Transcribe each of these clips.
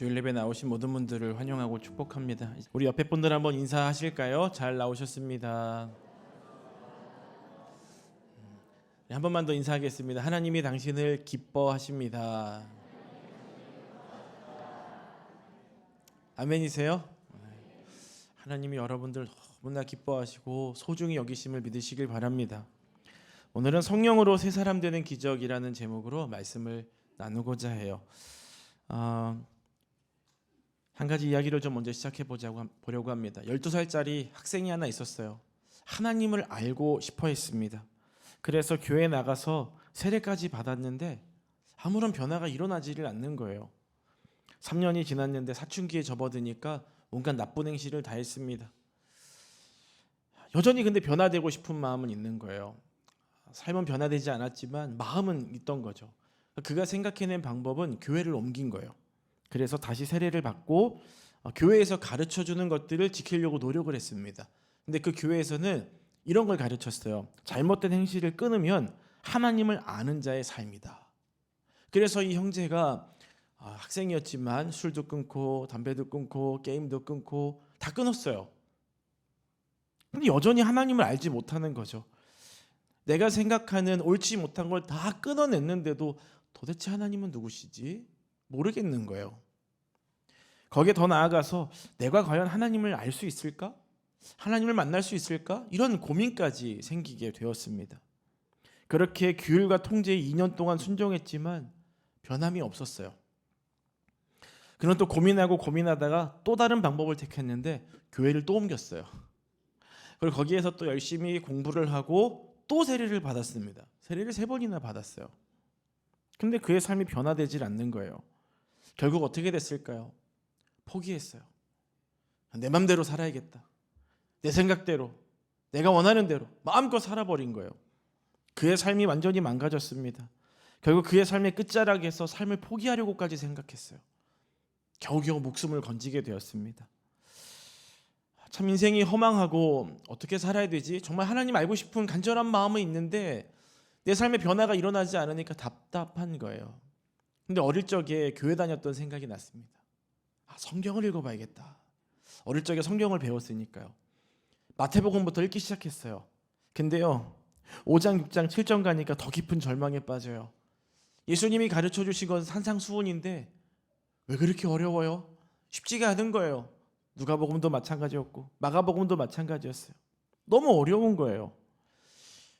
주일 예배 나오신 모든 분들을 환영하고 축복합니다. 우리 옆에 분들 한번 인사하실까요? 잘 나오셨습니다. 한 번만 더 인사하겠습니다. 하나님이 당신을 기뻐하십니다. 아멘이세요? 하나님이 여러분들 너무나 기뻐하시고 소중히 여기심을 믿으시길 바랍니다. 오늘은 성령으로 새 사람 되는 기적이라는 제목으로 말씀을 나누고자 해요. 한 가지 이야기를 좀 먼저 시작해 보려고 합니다. 12살짜리 학생이 하나 있었어요. 하나님을 알고 싶어 했습니다. 그래서 교회에 나가서 세례까지 받았는데 아무런 변화가 일어나지를 않는 거예요. 3년이 지났는데 사춘기에 접어드니까 온갖 나쁜 행실을 다 했습니다. 여전히 근데 변화되고 싶은 마음은 있는 거예요. 삶은 변화되지 않았지만 마음은 있던 거죠. 그가 생각해낸 방법은 교회를 옮긴 거예요. 그래서 다시 세례를 받고 교회에서 가르쳐주는 것들을 지키려고 노력을 했습니다. 근데 그 교회에서는 이런 걸 가르쳤어요. 잘못된 행실을 끊으면 하나님을 아는 자의 삶이다. 그래서 이 형제가 학생이었지만 술도 끊고 담배도 끊고 게임도 끊고 다 끊었어요. 근데 여전히 하나님을 알지 못하는 거죠. 내가 생각하는 옳지 못한 걸 다 끊어냈는데도 도대체 하나님은 누구시지? 모르겠는 거예요. 거기에 더 나아가서 내가 과연 하나님을 알 수 있을까? 하나님을 만날 수 있을까? 이런 고민까지 생기게 되었습니다. 그렇게 규율과 통제에 2년 동안 순종했지만 변함이 없었어요. 그는 또 고민하다가 또 다른 방법을 택했는데 교회를 또 옮겼어요. 그리고 거기에서 또 열심히 공부를 하고 또 세례를 받았습니다. 세례를 3번이나 받았어요. 근데 그의 삶이 변화되질 않는 거예요. 결국 어떻게 됐을까요? 포기했어요. 내 맘대로 살아야겠다. 내 생각대로, 내가 원하는 대로 마음껏 살아버린 거예요. 그의 삶이 완전히 망가졌습니다. 결국 그의 삶의 끝자락에서 삶을 포기하려고까지 생각했어요. 겨우겨우 목숨을 건지게 되었습니다. 참 인생이 허망하고 어떻게 살아야 되지? 정말 하나님 알고 싶은 간절한 마음은 있는데 내 삶에 변화가 일어나지 않으니까 답답한 거예요. 근데 어릴 적에 교회 다녔던 생각이 났습니다. 성경을 읽어봐야겠다. 어릴 적에 성경을 배웠으니까요. 마태복음부터 읽기 시작했어요. 근데요 5장, 6장, 7장 가니까 더 깊은 절망에 빠져요. 예수님이 가르쳐 주신 건 산상수훈인데 왜 그렇게 어려워요? 쉽지가 않은 거예요. 누가복음도 마찬가지였고 마가복음도 마찬가지였어요. 너무 어려운 거예요.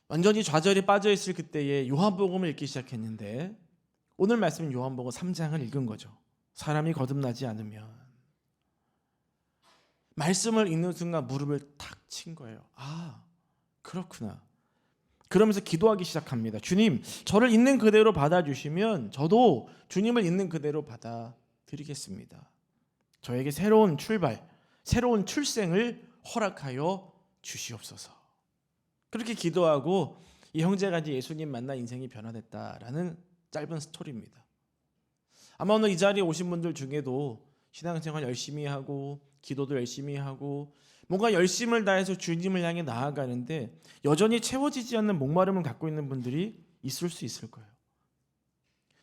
완전히 좌절에 빠져있을 그때에 요한복음을 읽기 시작했는데 오늘 말씀은 요한복음 3장을 읽은 거죠. 사람이 거듭나지 않으면 말씀을 읽는 순간 무릎을 탁 친 거예요. 그렇구나. 그러면서 기도하기 시작합니다. 주님, 저를 있는 그대로 받아주시면 저도 주님을 있는 그대로 받아드리겠습니다. 저에게 새로운 출발, 새로운 출생을 허락하여 주시옵소서. 그렇게 기도하고 이 형제가 이제 예수님 만나 인생이 변화됐다라는 짧은 스토리입니다. 아마 오늘 이 자리에 오신 분들 중에도 신앙생활 열심히 하고 기도도 열심히 하고 뭔가 열심을 다해서 주님을 향해 나아가는데 여전히 채워지지 않는 목마름을 갖고 있는 분들이 있을 수 있을 거예요.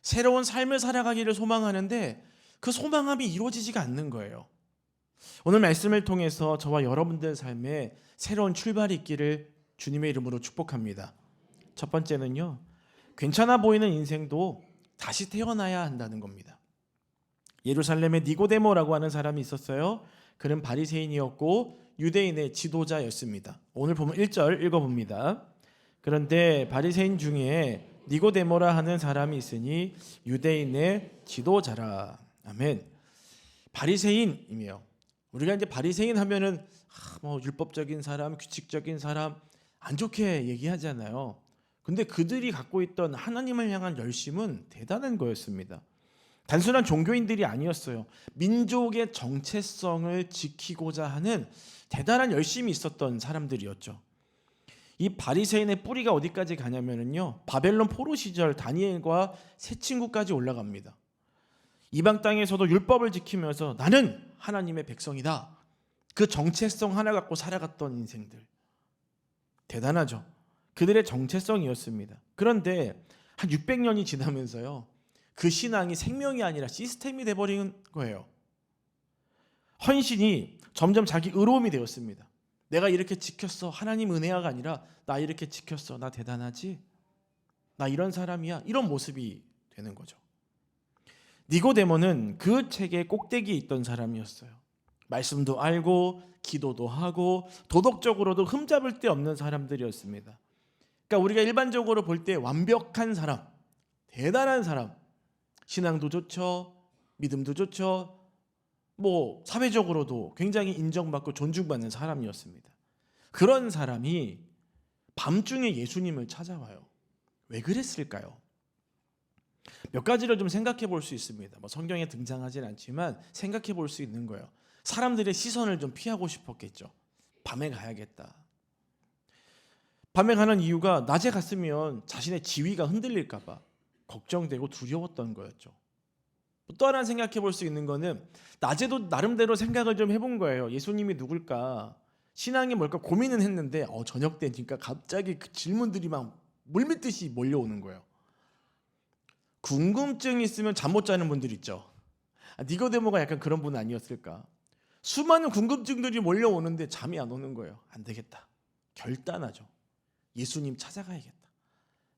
새로운 삶을 살아가기를 소망하는데 그 소망함이 이루어지지가 않는 거예요. 오늘 말씀을 통해서 저와 여러분들 삶에 새로운 출발이 있기를 주님의 이름으로 축복합니다. 첫 번째는요, 괜찮아 보이는 인생도 다시 태어나야 한다는 겁니다. 예루살렘에 니고데모라고 하는 사람이 있었어요. 그는 바리새인이었고 유대인의 지도자였습니다. 오늘 보면 1절 읽어봅니다. 그런데 바리새인 중에 니고데모라 하는 사람이 있으니 유대인의 지도자라. 아멘. 바리새인이며 우리가 이제 바리새인 하면은 율법적인 사람, 규칙적인 사람 안 좋게 얘기하잖아요. 근데 그들이 갖고 있던 하나님을 향한 열심은 대단한 거였습니다. 단순한 종교인들이 아니었어요. 민족의 정체성을 지키고자 하는 대단한 열심이 있었던 사람들이었죠. 이 바리새인의 뿌리가 어디까지 가냐면요, 바벨론 포로 시절 다니엘과 세 친구까지 올라갑니다. 이방 땅에서도 율법을 지키면서 나는 하나님의 백성이다. 그 정체성 하나 갖고 살아갔던 인생들. 대단하죠. 그들의 정체성이었습니다. 그런데 한 600년이 지나면서요, 그 신앙이 생명이 아니라 시스템이 돼버린 거예요. 헌신이 점점 자기 의로움이 되었습니다. 내가 이렇게 지켰어. 하나님 은혜가 아니라 나 이렇게 지켰어. 나 대단하지? 나 이런 사람이야. 이런 모습이 되는 거죠. 니고데모는 그 책의 꼭대기에 있던 사람이었어요. 말씀도 알고 기도도 하고 도덕적으로도 흠잡을 데 없는 사람들이었습니다. 그러니까 우리가 일반적으로 볼 때 완벽한 사람, 대단한 사람, 신앙도 좋죠, 믿음도 좋죠, 뭐 사회적으로도 굉장히 인정받고 존중받는 사람이었습니다. 그런 사람이 밤중에 예수님을 찾아와요. 왜 그랬을까요? 몇 가지를 좀 생각해 볼 수 있습니다. 뭐 성경에 등장하진 않지만 생각해 볼 수 있는 거예요. 사람들의 시선을 좀 피하고 싶었겠죠. 밤에 가야겠다. 밤에 가는 이유가 낮에 갔으면 자신의 지위가 흔들릴까 봐 걱정되고 두려웠던 거였죠. 또 하나 생각해 볼 수 있는 거는 낮에도 나름대로 생각을 좀 해본 거예요. 예수님이 누굴까? 신앙이 뭘까 고민은 했는데 저녁 되니까 갑자기 그 질문들이 막 물밀듯이 몰려오는 거예요. 궁금증이 있으면 잠 못 자는 분들 있죠. 니고데모가 약간 그런 분 아니었을까? 수많은 궁금증들이 몰려오는데 잠이 안 오는 거예요. 안 되겠다. 결단하죠. 예수님 찾아가야겠다.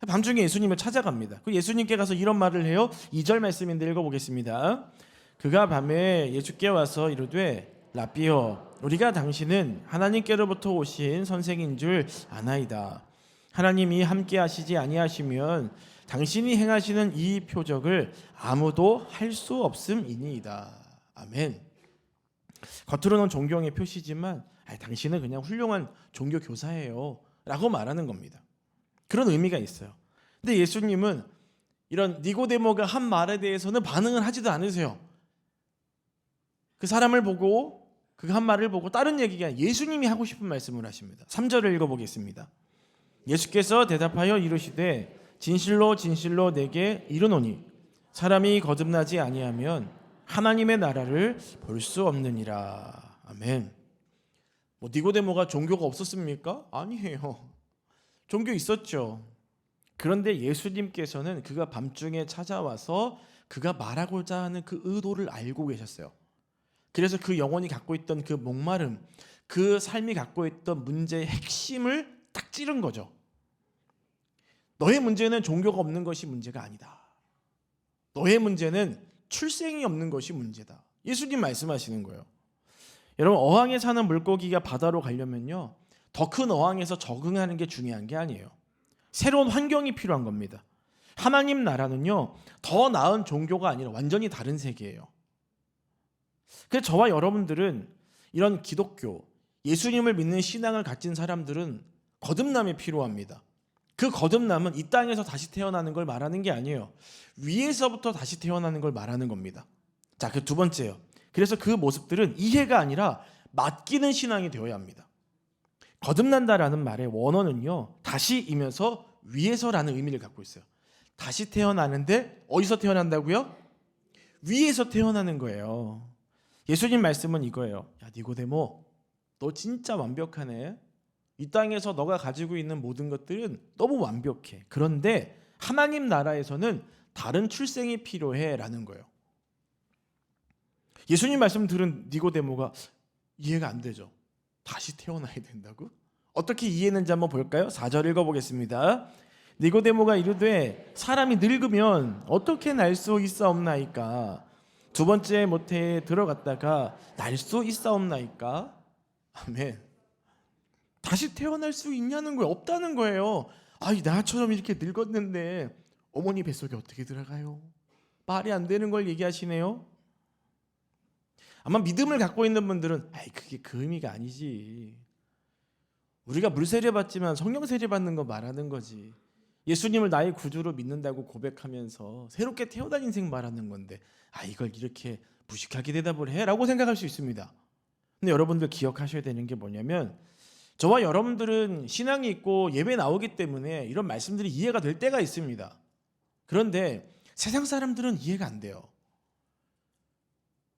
밤중에 예수님을 찾아갑니다. 그 예수님께 가서 이런 말을 해요. 2절 말씀인데 읽어보겠습니다. 그가 밤에 예수께 와서 이르되 라삐여 우리가 당신은 하나님께로부터 오신 선생인 줄 아나이다. 하나님이 함께 하시지 아니하시면 당신이 행하시는 이 표적을 아무도 할 수 없음이니이다. 아멘. 겉으로는 존경의 표시지만 당신은 그냥 훌륭한 종교 교사예요 라고 말하는 겁니다. 그런 의미가 있어요. 근데 예수님은 이런 니고데모가 한 말에 대해서는 반응을 하지도 않으세요. 그 사람을 보고 그 한 말을 보고 다른 얘기가 아니라 예수님이 하고 싶은 말씀을 하십니다. 3절을 읽어보겠습니다. 예수께서 대답하여 이르시되 진실로 진실로 내게 이르노니 사람이 거듭나지 아니하면 하나님의 나라를 볼 수 없느니라. 아멘. 뭐 니고데모가 종교가 없었습니까? 아니에요. 종교 있었죠. 그런데 예수님께서는 그가 밤중에 찾아와서 그가 말하고자 하는 그 의도를 알고 계셨어요. 그래서 그 영혼이 갖고 있던 그 목마름, 그 삶이 갖고 있던 문제의 핵심을 딱 찌른 거죠. 너의 문제는 종교가 없는 것이 문제가 아니다. 너의 문제는 출생이 없는 것이 문제다. 예수님 말씀하시는 거예요. 여러분, 어항에 사는 물고기가 바다로 가려면요, 더 큰 어항에서 적응하는 게 중요한 게 아니에요. 새로운 환경이 필요한 겁니다. 하나님 나라는요, 더 나은 종교가 아니라 완전히 다른 세계예요. 그래서 저와 여러분들은 이런 기독교, 예수님을 믿는 신앙을 가진 사람들은 거듭남이 필요합니다. 그 거듭남은 이 땅에서 다시 태어나는 걸 말하는 게 아니에요. 위에서부터 다시 태어나는 걸 말하는 겁니다. 자, 그 두 번째요. 그래서 그 모습들은 이해가 아니라 맡기는 신앙이 되어야 합니다. 거듭난다라는 말의 원어는요, 다시이면서 위에서라는 의미를 갖고 있어요. 다시 태어나는데 어디서 태어난다고요? 위에서 태어나는 거예요. 예수님 말씀은 이거예요. 야, 니고데모, 너 진짜 완벽하네. 이 땅에서 너가 가지고 있는 모든 것들은 너무 완벽해. 그런데 하나님 나라에서는 다른 출생이 필요해 라는 거예요. 예수님 말씀 들은 니고데모가 이해가 안 되죠. 다시 태어나야 된다고? 어떻게 이해했는지 한번 볼까요? 4절 읽어보겠습니다. 니고데모가 이르되 사람이 늙으면 어떻게 날 수 있사옵나이까? 두 번째 모태에 들어갔다가 날 수 있사옵나이까? 아멘. 다시 태어날 수 있냐는 거예요. 없다는 거예요. 아이, 나처럼 이렇게 늙었는데 어머니 뱃속에 어떻게 들어가요? 말이 안 되는 걸 얘기하시네요. 아마 믿음을 갖고 있는 분들은 그게 그 의미가 아니지. 우리가 물세례 받지만 성령 세례 받는 거 말하는 거지. 예수님을 나의 구주로 믿는다고 고백하면서 새롭게 태어난 인생 말하는 건데 이걸 이렇게 무식하게 대답을 해? 라고 생각할 수 있습니다. 근데 여러분들 기억하셔야 되는 게 뭐냐면 저와 여러분들은 신앙이 있고 예배 나오기 때문에 이런 말씀들이 이해가 될 때가 있습니다. 그런데 세상 사람들은 이해가 안 돼요.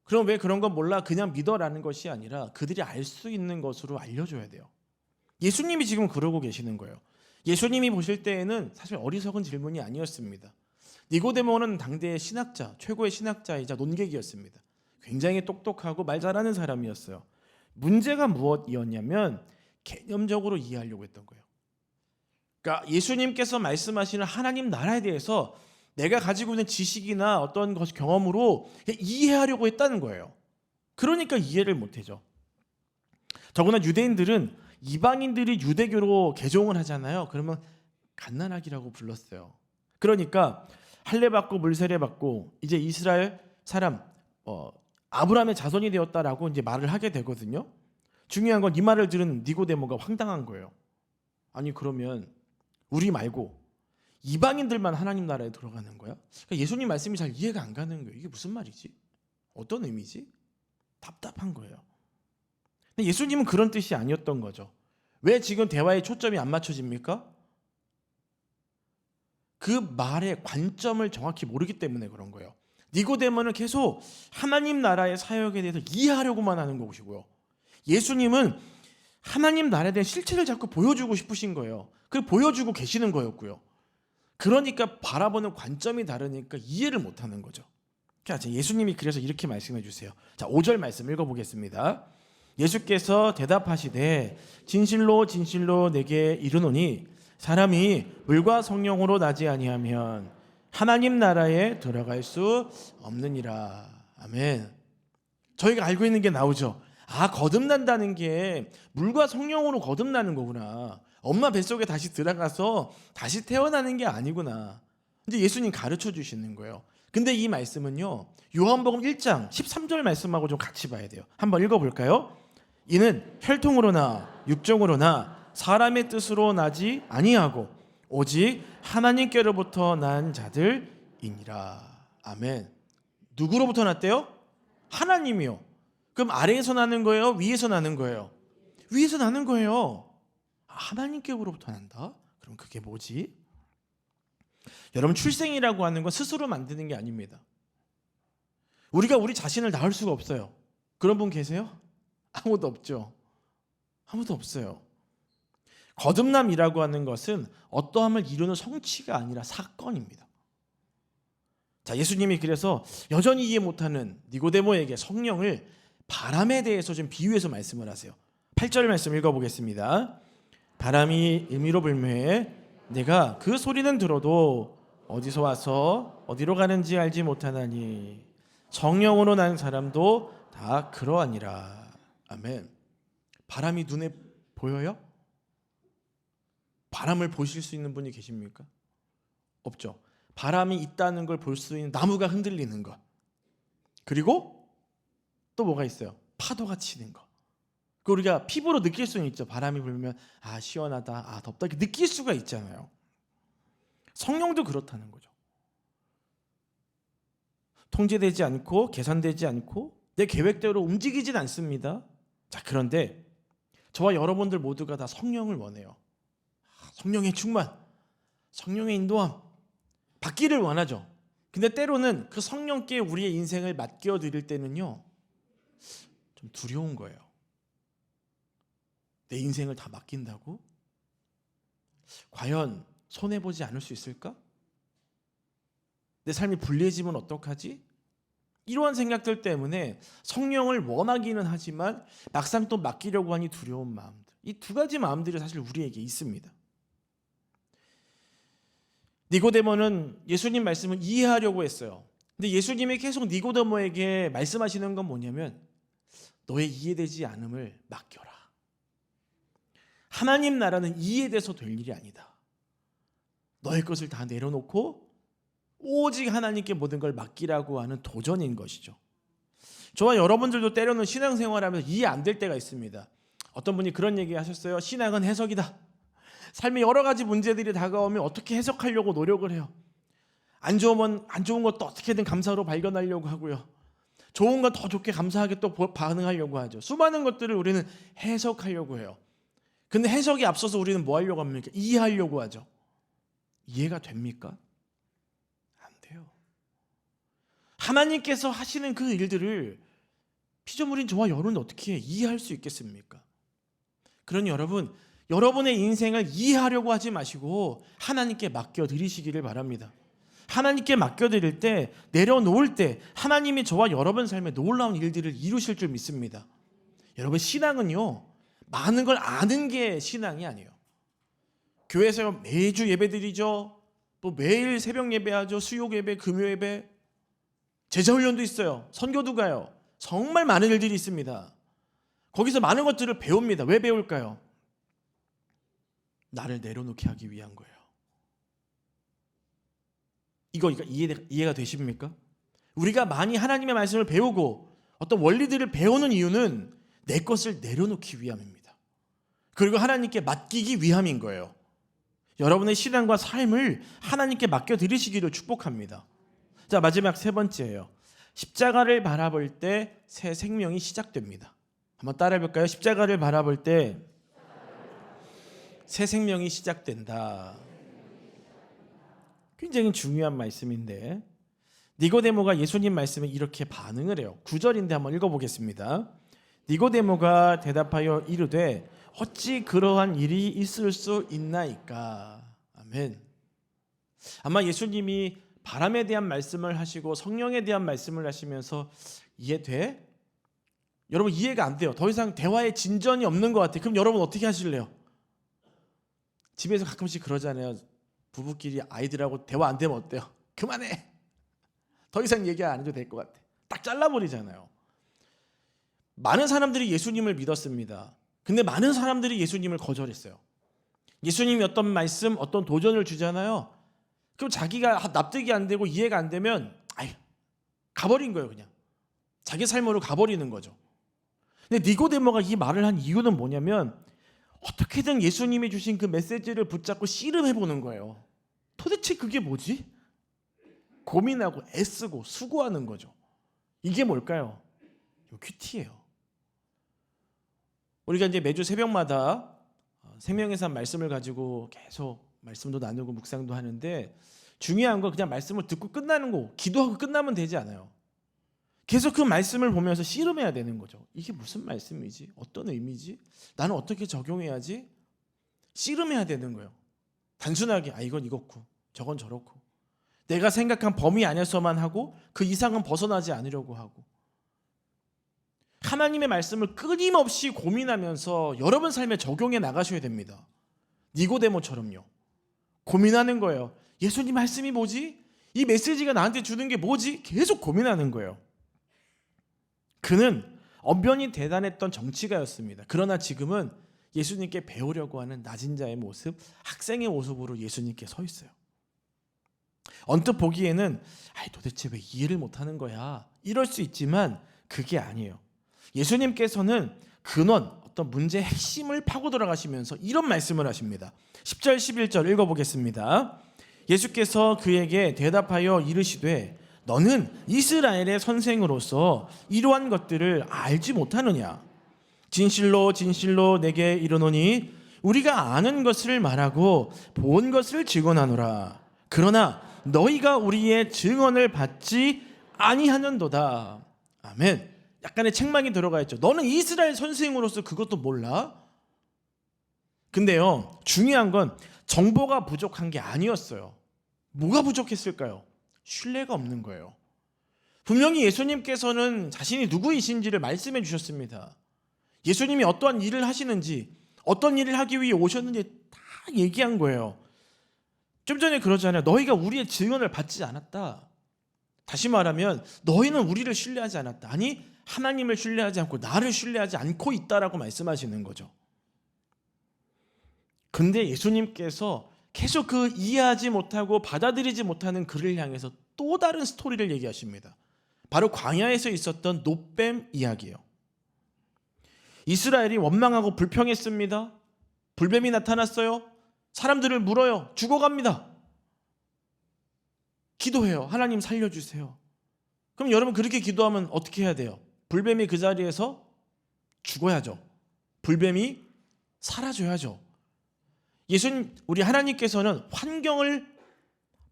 그럼 왜 그런 건 몰라? 그냥 믿어라는 것이 아니라 그들이 알 수 있는 것으로 알려줘야 돼요. 예수님이 지금 그러고 계시는 거예요. 예수님이 보실 때에는 사실 어리석은 질문이 아니었습니다. 니고데모는 당대의 신학자, 최고의 신학자이자 논객이었습니다. 굉장히 똑똑하고 말 잘하는 사람이었어요. 문제가 무엇이었냐면 개념적으로 이해하려고 했던 거예요. 그러니까 예수님께서 말씀하시는 하나님 나라에 대해서 내가 가지고 있는 지식이나 어떤 것 경험으로 이해하려고 했다는 거예요. 그러니까 이해를 못하죠. 더구나 유대인들은 이방인들이 유대교로 개종을 하잖아요. 그러면 갓난아기라고 불렀어요. 그러니까 할례 받고 물세례 받고 이제 이스라엘 사람 아브라함의 자손이 되었다라고 이제 말을 하게 되거든요. 중요한 건 이 말을 들은 니고데모가 황당한 거예요. 아니 그러면 우리 말고 이방인들만 하나님 나라에 들어가는 거야? 그러니까 예수님 말씀이 잘 이해가 안 가는 거예요. 이게 무슨 말이지? 어떤 의미지? 답답한 거예요. 근데 예수님은 그런 뜻이 아니었던 거죠. 왜 지금 대화의 초점이 안 맞춰집니까? 그 말의 관점을 정확히 모르기 때문에 그런 거예요. 니고데모는 계속 하나님 나라의 사역에 대해서 이해하려고만 하는 것이고요. 예수님은 하나님 나라에 대한 실체를 자꾸 보여주고 싶으신 거예요. 그걸 보여주고 계시는 거였고요. 그러니까 바라보는 관점이 다르니까 이해를 못하는 거죠. 자, 예수님이 그래서 이렇게 말씀해 주세요. 자, 5절 말씀 읽어보겠습니다. 예수께서 대답하시되 진실로 진실로 내게 이르노니 사람이 물과 성령으로 나지 아니하면 하나님 나라에 들어갈 수 없느니라. 아멘. 저희가 알고 있는 게 나오죠. 아, 거듭난다는 게 물과 성령으로 거듭나는 거구나. 엄마 뱃속에 다시 들어가서 다시 태어나는 게 아니구나. 이제 예수님 가르쳐 주시는 거예요. 근데 이 말씀은요, 요한복음 1장 13절 말씀하고 좀 같이 봐야 돼요. 한번 읽어볼까요? 이는 혈통으로나 육정으로나 사람의 뜻으로 나지 아니하고 오직 하나님께로부터 난 자들이니라. 아멘. 누구로부터 났대요? 하나님이요. 그럼 아래에서 나는 거예요? 위에서 나는 거예요? 위에서 나는 거예요. 하나님께로부터 난다? 그럼 그게 뭐지? 여러분, 출생이라고 하는 건 스스로 만드는 게 아닙니다. 우리가 우리 자신을 낳을 수가 없어요. 그런 분 계세요? 아무도 없죠. 아무도 없어요. 거듭남이라고 하는 것은 어떠함을 이루는 성취가 아니라 사건입니다. 자, 예수님이 그래서 여전히 이해 못하는 니고데모에게 성령을 바람에 대해서 좀 비유해서 말씀을 하세요. 8절 말씀 읽어보겠습니다. 바람이 임의로 불매해 내가 그 소리는 들어도 어디서 와서 어디로 가는지 알지 못하나니 성령으로 난 사람도 다 그러하니라. 아멘. 바람이 눈에 보여요? 바람을 보실 수 있는 분이 계십니까? 없죠. 바람이 있다는 걸 볼 수 있는 나무가 흔들리는 것. 그리고 또 뭐가 있어요? 파도가 치는 것. 그 우리가 피부로 느낄 수는 있죠. 바람이 불면 아 시원하다, 아 덥다 이렇게 느낄 수가 있잖아요. 성령도 그렇다는 거죠. 통제되지 않고 계산되지 않고 내 계획대로 움직이진 않습니다. 자, 그런데 저와 여러분들 모두가 다 성령을 원해요. 성령의 충만, 성령의 인도함 받기를 원하죠. 근데 때로는 그 성령께 우리의 인생을 맡겨 드릴 때는요, 좀 두려운 거예요. 내 인생을 다 맡긴다고? 과연 손해보지 않을 수 있을까? 내 삶이 불리해지면 어떡하지? 이러한 생각들 때문에 성령을 원하기는 하지만 막상 또 맡기려고 하니 두려운 마음들. 이 두 가지 마음들이 사실 우리에게 있습니다. 니고데모는 예수님 말씀을 이해하려고 했어요. 근데 예수님이 계속 니고데모에게 말씀하시는 건 뭐냐면 너의 이해되지 않음을 맡겨라. 하나님 나라는 이해돼서 될 일이 아니다. 너의 것을 다 내려놓고 오직 하나님께 모든 걸 맡기라고 하는 도전인 것이죠. 저와 여러분들도 때로는 신앙생활하면서 이해 안 될 때가 있습니다. 어떤 분이 그런 얘기 하셨어요. 신앙은 해석이다. 삶에 여러 가지 문제들이 다가오면 어떻게 해석하려고 노력을 해요. 안 좋은 것도 어떻게든 감사로 발견하려고 하고요. 좋은 건 더 좋게 감사하게 또 반응하려고 하죠. 수많은 것들을 우리는 해석하려고 해요. 근데 해석이 앞서서 우리는 뭐 하려고 합니까? 이해하려고 하죠. 이해가 됩니까? 안 돼요. 하나님께서 하시는 그 일들을 피조물인 저와 여러분은 어떻게 이해할 수 있겠습니까? 그러니 여러분, 여러분의 인생을 이해하려고 하지 마시고 하나님께 맡겨드리시기를 바랍니다. 하나님께 맡겨드릴 때, 내려놓을 때 하나님이 저와 여러분 삶에 놀라운 일들을 이루실 줄 믿습니다. 여러분, 신앙은요, 많은 걸 아는 게 신앙이 아니에요. 교회에서 매주 예배드리죠. 또 매일 새벽 예배하죠. 수요 예배, 금요 예배, 제자훈련도 있어요. 선교도 가요. 정말 많은 일들이 있습니다. 거기서 많은 것들을 배웁니다. 왜 배울까요? 나를 내려놓게 하기 위한 거예요. 이거 이해가 되십니까? 우리가 많이 하나님의 말씀을 배우고 어떤 원리들을 배우는 이유는 내 것을 내려놓기 위함입니다. 그리고 하나님께 맡기기 위함인 거예요. 여러분의 신앙과 삶을 하나님께 맡겨드리시기를 축복합니다. 자, 마지막 세 번째예요. 십자가를 바라볼 때 새 생명이 시작됩니다. 한번 따라해 볼까요? 십자가를 바라볼 때 새 생명이 시작된다. 굉장히 중요한 말씀인데, 니고데모가 예수님 말씀에 이렇게 반응을 해요. 9절인데 한번 읽어보겠습니다. 니고데모가 대답하여 이르되 어찌 그러한 일이 있을 수 있나이까. 아멘. 아마 예수님이 바람에 대한 말씀을 하시고 성령에 대한 말씀을 하시면서 이해돼? 여러분, 이해가 안 돼요. 더 이상 대화에 진전이 없는 것 같아요. 그럼 여러분 어떻게 하실래요? 집에서 가끔씩 그러잖아요. 부부끼리 아이들하고 대화 안 되면 어때요? 그만해. 더 이상 얘기 안 해도 될 것 같아. 딱 잘라버리잖아요. 많은 사람들이 예수님을 믿었습니다. 근데 많은 사람들이 예수님을 거절했어요. 예수님이 어떤 말씀, 어떤 도전을 주잖아요. 그럼 자기가 납득이 안 되고 이해가 안 되면 가버린 거예요. 그냥 자기 삶으로 가버리는 거죠. 근데 니고데모가 이 말을 한 이유는 뭐냐면, 어떻게든 예수님이 주신 그 메시지를 붙잡고 씨름해보는 거예요. 도대체 그게 뭐지? 고민하고 애쓰고 수고하는 거죠. 이게 뭘까요? 큐티예요. 우리가 이제 매주 새벽마다 생명의 산 말씀을 가지고 계속 말씀도 나누고 묵상도 하는데, 중요한 건 그냥 말씀을 듣고 끝나는 거, 기도하고 끝나면 되지 않아요. 계속 그 말씀을 보면서 씨름해야 되는 거죠. 이게 무슨 말씀이지? 어떤 의미지? 나는 어떻게 적용해야지? 씨름해야 되는 거예요. 단순하게 이건 이렇고 저건 저렇고, 내가 생각한 범위 안에서만 하고 그 이상은 벗어나지 않으려고 하고, 하나님의 말씀을 끊임없이 고민하면서 여러분 삶에 적용해 나가셔야 됩니다. 니고데모처럼요. 고민하는 거예요. 예수님 말씀이 뭐지? 이 메시지가 나한테 주는 게 뭐지? 계속 고민하는 거예요. 그는 언변이 대단했던 정치가였습니다. 그러나 지금은 예수님께 배우려고 하는 낮은 자의 모습, 학생의 모습으로 예수님께 서 있어요. 언뜻 보기에는 도대체 왜 이해를 못하는 거야? 이럴 수 있지만 그게 아니에요. 예수님께서는 근원, 어떤 문제의 핵심을 파고 들어가시면서 이런 말씀을 하십니다. 10절 11절 읽어보겠습니다. 예수께서 그에게 대답하여 이르시되 너는 이스라엘의 선생으로서 이러한 것들을 알지 못하느냐? 진실로 진실로 내게 이르노니 우리가 아는 것을 말하고 본 것을 증언하노라. 그러나 너희가 우리의 증언을 받지 아니하는도다. 아멘. 약간의 책망이 들어가 있죠. 너는 이스라엘 선생으로서 그것도 몰라? 근데요, 중요한 건 정보가 부족한 게 아니었어요. 뭐가 부족했을까요? 신뢰가 없는 거예요. 분명히 예수님께서는 자신이 누구이신지를 말씀해 주셨습니다. 예수님이 어떠한 일을 하시는지, 어떤 일을 하기 위해 오셨는지 다 얘기한 거예요. 좀 전에 그러잖아요. 너희가 우리의 증언을 받지 않았다. 다시 말하면 너희는 우리를 신뢰하지 않았다. 아니, 하나님을 신뢰하지 않고 나를 신뢰하지 않고 있다라고 말씀하시는 거죠. 근데 예수님께서 계속 그 이해하지 못하고 받아들이지 못하는 그를 향해서 또 다른 스토리를 얘기하십니다. 바로 광야에서 있었던 놋뱀 이야기예요. 이스라엘이 원망하고 불평했습니다. 불뱀이 나타났어요. 사람들을 물어요. 죽어갑니다. 기도해요. 하나님 살려주세요. 그럼 여러분, 그렇게 기도하면 어떻게 해야 돼요? 불뱀이 그 자리에서 죽어야죠. 불뱀이 사라져야죠. 예수님, 우리 하나님께서는 환경을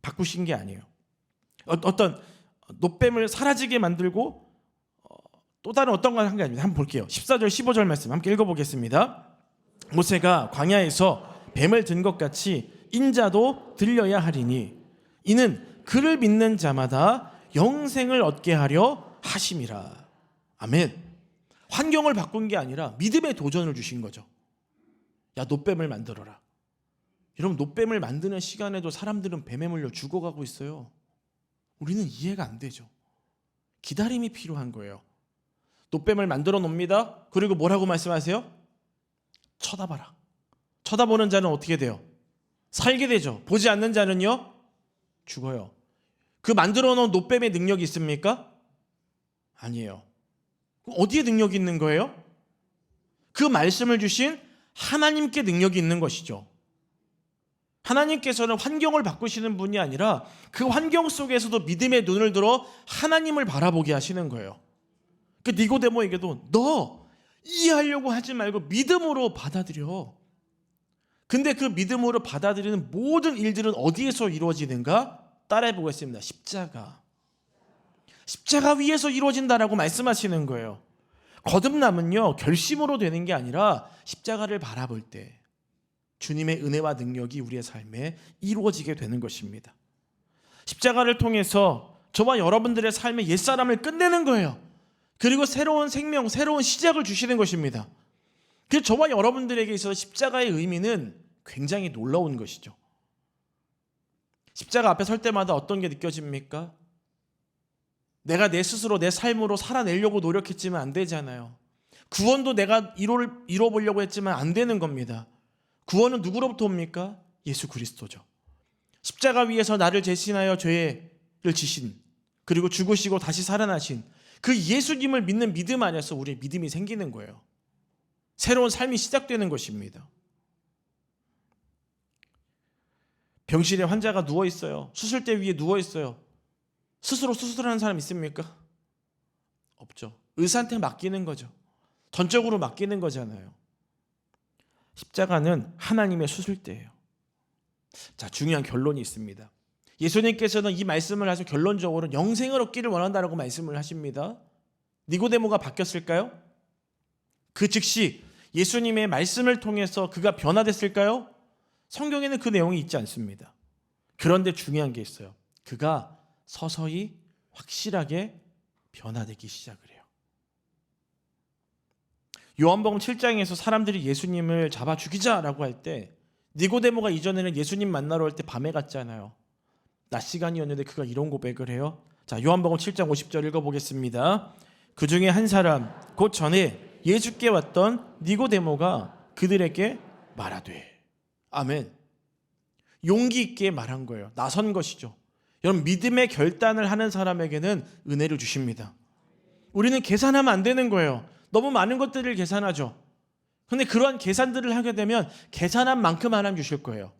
바꾸신 게 아니에요. 어떤 놋뱀을 사라지게 만들고 또 다른 어떤 걸 한 게 아닙니다. 한번 볼게요. 14절 15절 말씀 함께 읽어보겠습니다. 모세가 광야에서 뱀을 든 것 같이 인자도 들려야 하리니 이는 그를 믿는 자마다 영생을 얻게 하려 하심이라. 아멘. 환경을 바꾼 게 아니라 믿음의 도전을 주신 거죠. 야, 노뱀을 만들어라. 여러분, 노뱀을 만드는 시간에도 사람들은 뱀에 물려 죽어가고 있어요. 우리는 이해가 안 되죠. 기다림이 필요한 거예요. 노뱀을 만들어 놓습니다. 그리고 뭐라고 말씀하세요? 쳐다봐라. 쳐다보는 자는 어떻게 돼요? 살게 되죠. 보지 않는 자는요? 죽어요. 그 만들어 놓은 노뱀의 능력이 있습니까? 아니에요. 어디에 능력이 있는 거예요? 그 말씀을 주신 하나님께 능력이 있는 것이죠. 하나님께서는 환경을 바꾸시는 분이 아니라 그 환경 속에서도 믿음의 눈을 들어 하나님을 바라보게 하시는 거예요. 그 니고데모에게도 너 이해하려고 하지 말고 믿음으로 받아들여. 근데 그 믿음으로 받아들이는 모든 일들은 어디에서 이루어지는가? 따라해 보겠습니다. 십자가. 십자가 위에서 이루어진다라고 말씀하시는 거예요. 거듭남은요, 결심으로 되는 게 아니라 십자가를 바라볼 때 주님의 은혜와 능력이 우리의 삶에 이루어지게 되는 것입니다. 십자가를 통해서 저와 여러분들의 삶의 옛사람을 끝내는 거예요. 그리고 새로운 생명, 새로운 시작을 주시는 것입니다. 그래서 저와 여러분들에게 있어서 십자가의 의미는 굉장히 놀라운 것이죠. 십자가 앞에 설 때마다 어떤 게 느껴집니까? 내가 내 스스로 내 삶으로 살아내려고 노력했지만 안 되잖아요. 구원도 내가 이뤄보려고 했지만 안 되는 겁니다. 구원은 누구로부터 옵니까? 예수 그리스도죠. 십자가 위에서 나를 대신하여 죄를 지신, 그리고 죽으시고 다시 살아나신 그 예수님을 믿는 믿음 안에서 우리의 믿음이 생기는 거예요. 새로운 삶이 시작되는 것입니다. 병실에 환자가 누워있어요. 수술대 위에 누워있어요. 스스로 수술하는 사람 있습니까? 없죠. 의사한테 맡기는 거죠. 전적으로 맡기는 거잖아요. 십자가는 하나님의 수술대예요. 자, 중요한 결론이 있습니다. 예수님께서는 이 말씀을 하셔서 결론적으로 영생을 얻기를 원한다라고 말씀을 하십니다. 니고데모가 바뀌었을까요? 그 즉시 예수님의 말씀을 통해서 그가 변화됐을까요? 성경에는 그 내용이 있지 않습니다. 그런데 중요한 게 있어요. 그가 서서히 확실하게 변화되기 시작을 해요. 요한복음 7장에서 사람들이 예수님을 잡아 죽이자라고 할 때 니고데모가 이전에는 예수님 만나러 올 때 밤에 갔잖아요. 낮 시간이었는데 그가 이런 고백을 해요. 자, 요한복음 7장 50절 읽어보겠습니다. 그 중에 한 사람 곧 전에 예수께 왔던 니고데모가 그들에게 말하되. 아멘. 용기 있게 말한 거예요. 나선 것이죠. 여러분, 믿음의 결단을 하는 사람에게는 은혜를 주십니다. 우리는 계산하면 안 되는 거예요. 너무 많은 것들을 계산하죠. 그런데 그러한 계산들을 하게 되면 계산한 만큼 하나님 주실 거예요.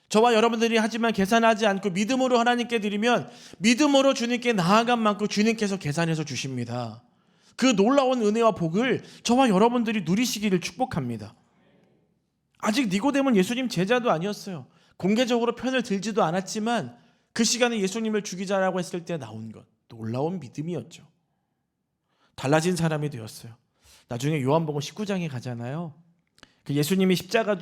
저와 여러분들이 하지만 계산하지 않고 믿음으로 하나님께 드리면 믿음으로 주님께 나아간 만큼 주님께서 계산해서 주십니다. 그 놀라운 은혜와 복을 저와 여러분들이 누리시기를 축복합니다. 아직 니고데모는 예수님 제자도 아니었어요. 공개적으로 편을 들지도 않았지만 그 시간에 예수님을 죽이자라고 했을 때 나온 것, 놀라운 믿음이었죠. 달라진 사람이 되었어요. 나중에 요한복음 19장에 가잖아요. 그 예수님이 십자가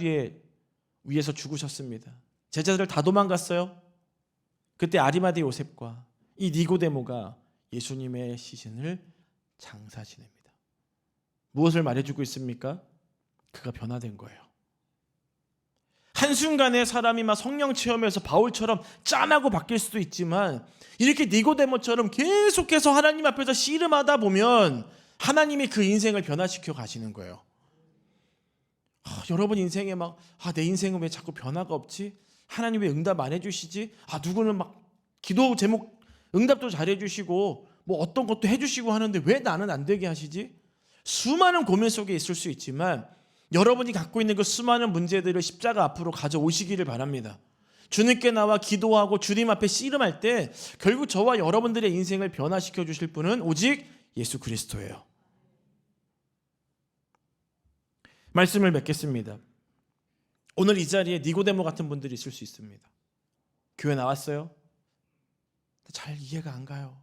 위에서 죽으셨습니다. 제자들 다 도망갔어요. 그때 아리마대 요셉과 이 니고데모가 예수님의 시신을 장사 지냅니다. 무엇을 말해주고 있습니까? 그가 변화된 거예요. 한순간에 사람이 막 성령 체험에서 바울처럼 짠하고 바뀔 수도 있지만 이렇게 니고데모처럼 계속해서 하나님 앞에서 씨름하다 보면 하나님이 그 인생을 변화시켜 가시는 거예요. 여러분 인생에 내 인생은 왜 자꾸 변화가 없지? 하나님 왜 응답 안 해주시지? 누구는 막 기도 제목 응답도 잘해주시고 뭐 어떤 것도 해주시고 하는데 왜 나는 안 되게 하시지? 수많은 고민 속에 있을 수 있지만 여러분이 갖고 있는 그 수많은 문제들을 십자가 앞으로 가져오시기를 바랍니다. 주님께 나와 기도하고 주님 앞에 씨름할 때 결국 저와 여러분들의 인생을 변화시켜 주실 분은 오직 예수 그리스도예요. 말씀을 맺겠습니다. 오늘 이 자리에 니고데모 같은 분들이 있을 수 있습니다. 교회 나왔어요? 잘 이해가 안 가요.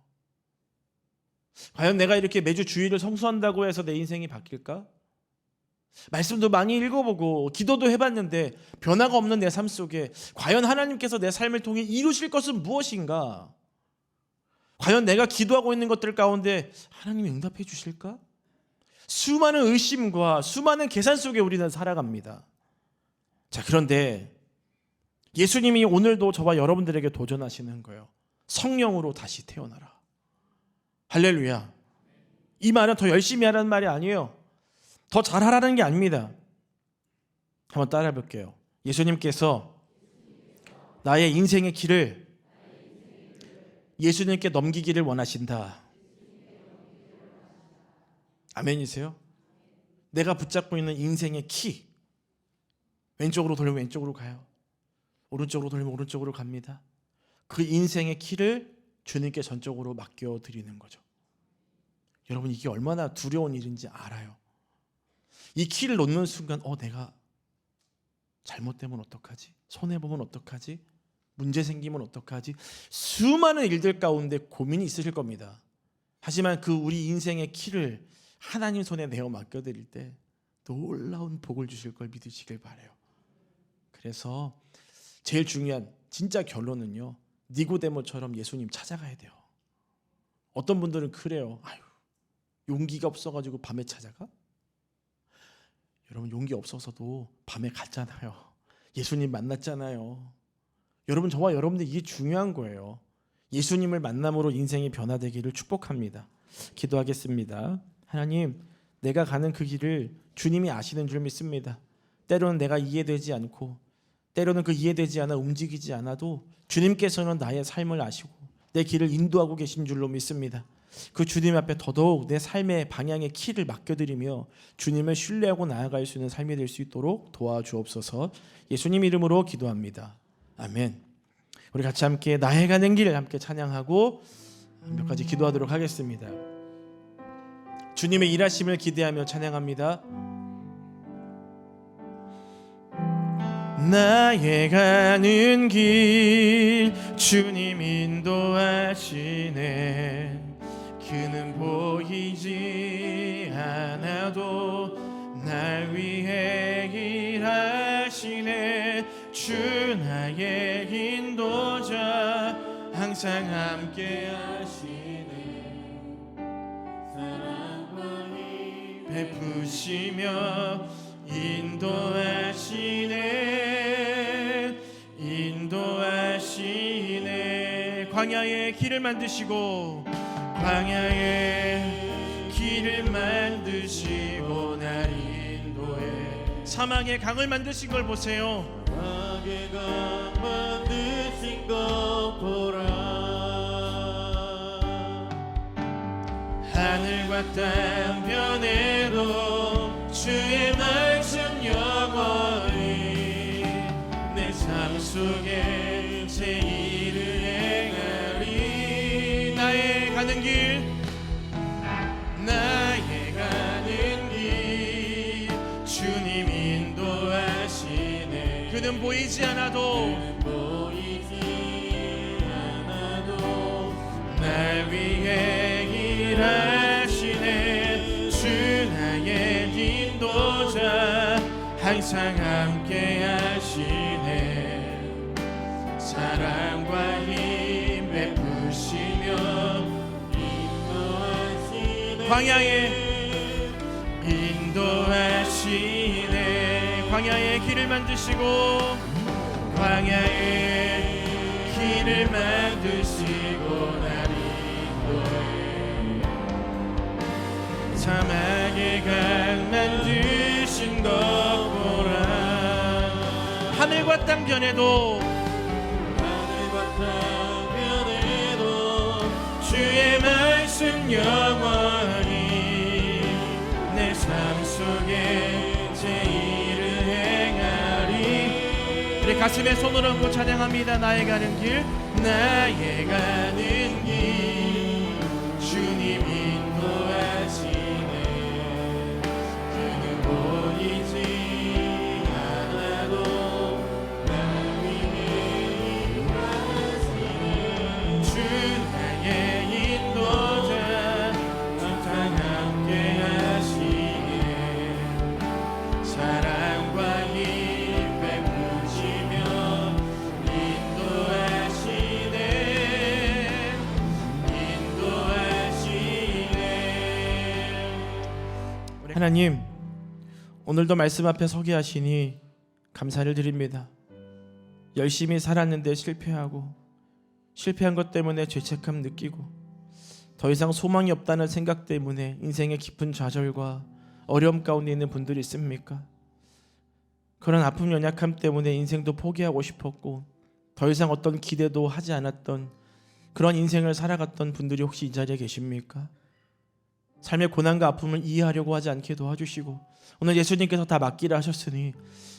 과연 내가 이렇게 매주 주일을 성수한다고 해서 내 인생이 바뀔까? 말씀도 많이 읽어보고 기도도 해봤는데 변화가 없는 내 삶 속에 과연 하나님께서 내 삶을 통해 이루실 것은 무엇인가? 과연 내가 기도하고 있는 것들 가운데 하나님이 응답해 주실까? 수많은 의심과 수많은 계산 속에 우리는 살아갑니다. 자, 그런데 예수님이 오늘도 저와 여러분들에게 도전하시는 거예요. 성령으로 다시 태어나라. 할렐루야. 이 말은 더 열심히 하라는 말이 아니에요. 더 잘하라는 게 아닙니다. 한번 따라해 볼게요. 예수님께서 나의 인생의 길을 예수님께 넘기기를 원하신다. 아멘이세요? 내가 붙잡고 있는 인생의 키, 왼쪽으로 돌리면 왼쪽으로 가요. 오른쪽으로 돌리면 오른쪽으로 갑니다. 그 인생의 키를 주님께 전적으로 맡겨드리는 거죠. 여러분, 이게 얼마나 두려운 일인지 알아요. 이 키를 놓는 순간 내가 잘못되면 어떡하지? 손해보면 어떡하지? 문제 생기면 어떡하지? 수많은 일들 가운데 고민이 있으실 겁니다. 하지만 그 우리 인생의 키를 하나님 손에 내어 맡겨드릴 때 놀라운 복을 주실 걸 믿으시길 바라요. 그래서 제일 중요한 진짜 결론은요, 니고데모처럼 예수님 찾아가야 돼요. 어떤 분들은 그래요. 용기가 없어가지고 밤에 찾아가? 여러분, 용기 없어서도 밤에 갔잖아요. 예수님 만났잖아요. 여러분, 저와 여러분들 이게 중요한 거예요. 예수님을 만남으로 인생이 변화되기를 축복합니다. 기도하겠습니다. 하나님, 내가 가는 그 길을 주님이 아시는 줄 믿습니다. 때로는 내가 이해되지 않고 때로는 그 이해되지 않아 움직이지 않아도 주님께서는 나의 삶을 아시고 내 길을 인도하고 계신 줄로 믿습니다. 그 주님 앞에 더더욱 내 삶의 방향의 키를 맡겨드리며 주님을 신뢰하고 나아갈 수 있는 삶이 될 수 있도록 도와주옵소서. 예수님 이름으로 기도합니다. 아멘. 우리 같이 함께 나의 가는 길 함께 찬양하고 몇 가지 기도하도록 하겠습니다. 주님의 일하심을 기대하며 찬양합니다. 나의 가는 길 주님 인도하시네. 그는 보이지 않아도 날 위해 일하시네. 주 나의 인도자 항상 함께 하시네. 사랑과 힘 베푸시며 인도하시네. 광야의 길을 만드시고 광야의 길을 만드시고 날 인도해. 사막의 강을 만드신 걸 보세요. 사막의 강 만드신 것 보라. 하늘과 땅 변해도 주의 말씀 영원히 내 삶 속에 제 일을 행하리. 나의 가는 길 주님 인도하시네. 그는 보이지 않아도 날 위해 일하시네. 주 나의 인도자 항상 함께 하시네. 사랑과 힘 베푸시며 인도하시네. 광야에 인도하시네. 광야의 길을 만드시고 광야의 길을 만드시고 날 인도해. 사막의 강 만드신 것 보라. 하늘과 땅 변해도 주의 말씀 영원히 내 삶 속에 제 일을 행하리. 우리 가슴에 손을 얹고 찬양합니다. 나의 가는 길 나의 가는 길 주님 인도하시네. 그는 보이지 않아도 날 위해 일하시네. 주 나의 인도자 항상 함께 하시네. 하나님, 오늘도 말씀 앞에 서게 하시니 감사를 드립니다. 열심히 살았는데 실패한 것 때문에 죄책감 느끼고 더 이상 소망이 없다는 생각 때문에 인생의 깊은 좌절과 어려움 가운데 있는 분들이 있습니까? 그런 아픔 연약함 때문에 인생도 포기하고 싶었고 더 이상 어떤 기대도 하지 않았던 그런 인생을 살아갔던 분들이 혹시 이 자리에 계십니까? 삶의 고난과 아픔을 이해하려고 하지 않게 도와주시고 오늘 예수님께서 다 맡기라 하셨으니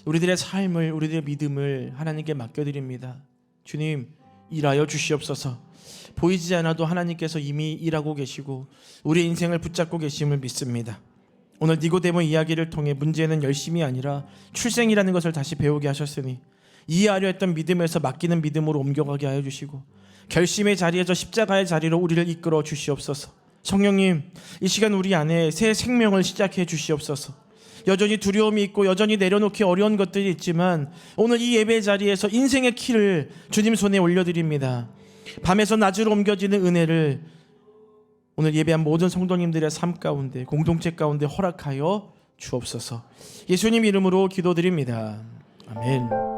우리들의 삶을, 우리들의 믿음을 하나님께 맡겨드립니다. 주님, 일하여 주시옵소서. 보이지 않아도 하나님께서 이미 일하고 계시고 우리 인생을 붙잡고 계심을 믿습니다. 오늘 니고데모 이야기를 통해 문제는 열심이 아니라 출생이라는 것을 다시 배우게 하셨으니 이해하려 했던 믿음에서 맡기는 믿음으로 옮겨가게 하여 주시고 결심의 자리에서 십자가의 자리로 우리를 이끌어 주시옵소서. 성령님, 이 시간 우리 안에 새 생명을 시작해 주시옵소서. 여전히 두려움이 있고 여전히 내려놓기 어려운 것들이 있지만 오늘 이 예배 자리에서 인생의 키를 주님 손에 올려드립니다. 밤에서 낮으로 옮겨지는 은혜를 오늘 예배한 모든 성도님들의 삶 가운데, 공동체 가운데 허락하여 주옵소서. 예수님 이름으로 기도드립니다. 아멘.